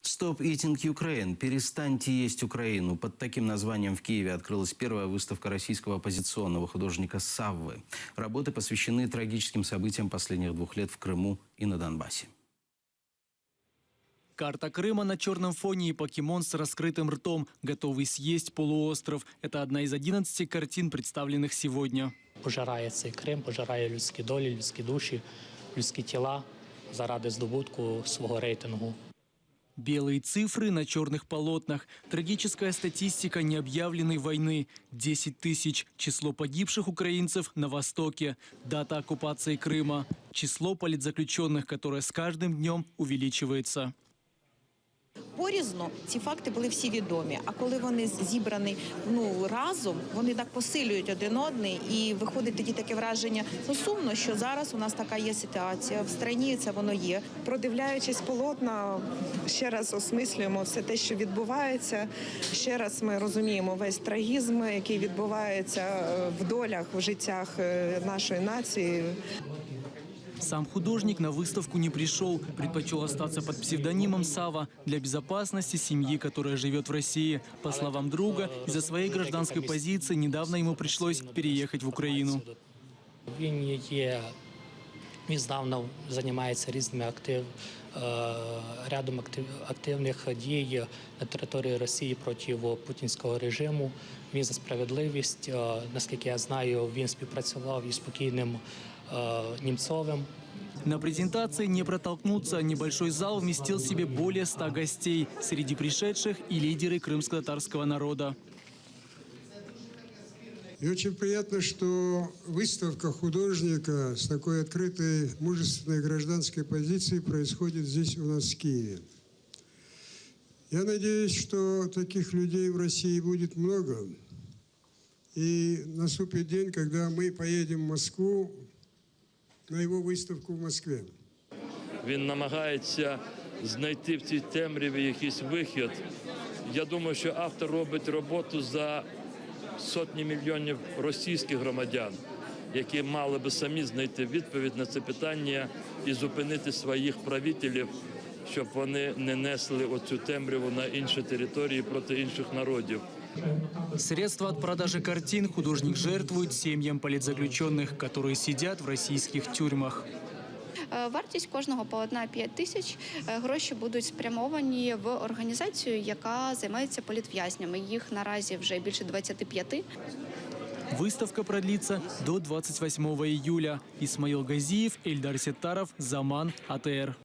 Stop Eating Ukraine. Перестаньте есть Украину. Под таким названием в Киеве открылась первая выставка российского оппозиционного художника Саввы. Работы посвящены трагическим событиям последних 2 лет в Крыму и на Донбассе. Карта Крыма на черном фоне и покемон с раскрытым ртом, готовый съесть полуостров. Это одна из 11 картин, представленных сегодня. Пожирає цей Крим, пожирає людські долі, людські душі, людські тіла заради здобутку свого рейтингу. Белые цифры на черных полотнах. Трагическая статистика необъявленной войны. 10 тысяч. Число погибших украинцев на Востоке. Дата оккупации Крыма. Число политзаключенных, которое с каждым днем увеличивается. Порізно ці факти були всі відомі, а коли вони зібрані разом, вони так посилюють один одний і виходить тоді таке враження, сумно, що зараз у нас така є ситуація, в країні це воно є. Продивляючись полотна, ще раз осмислюємо все те, що відбувається, ще раз ми розуміємо весь трагізм, який відбувається в долях, в життях нашої нації. Сам художник на выставку не пришел, предпочел остаться под псевдонимом Сава для безопасности семьи, которая живет в России. По словам друга, из-за своей гражданской позиции недавно ему пришлось переехать в Украину. Він здавна займається різними рядом активних дій на території Росії проти путінського режиму. Він за справедливість, наскільки я знаю, він співпрацював із покійним Немцовым. На презентации не протолкнуться. Небольшой зал вместил в себе более 100 гостей. Среди пришедших и лидеры крымско-татарского народа. И очень приятно, что выставка художника с такой открытой, мужественной гражданской позицией происходит здесь у нас в Киеве. Я надеюсь, что таких людей в России будет много. И наступит день, когда мы поедем в Москву на його виставку в Москві. Він намагається знайти в цій темряві якийсь вихід. Я думаю, що автор робить роботу за сотні мільйонів російських громадян, які мали би самі знайти відповідь на це питання і зупинити своїх правителів, щоб вони не несли оцю темряву на інші території проти інших народів. Средства от продажи картин художник жертвует семьям политзаключенных, которые сидят в российских тюрьмах. Вартість кожного полотна 5 тисяч. Гроші будуть спрямовані в організацію, яка займається політв'язнями. Їх наразі вже більше 25. Выставка продлится до 28 июля. Исмаил Газиев, Эльдар Сеттаров, Заман, АТР.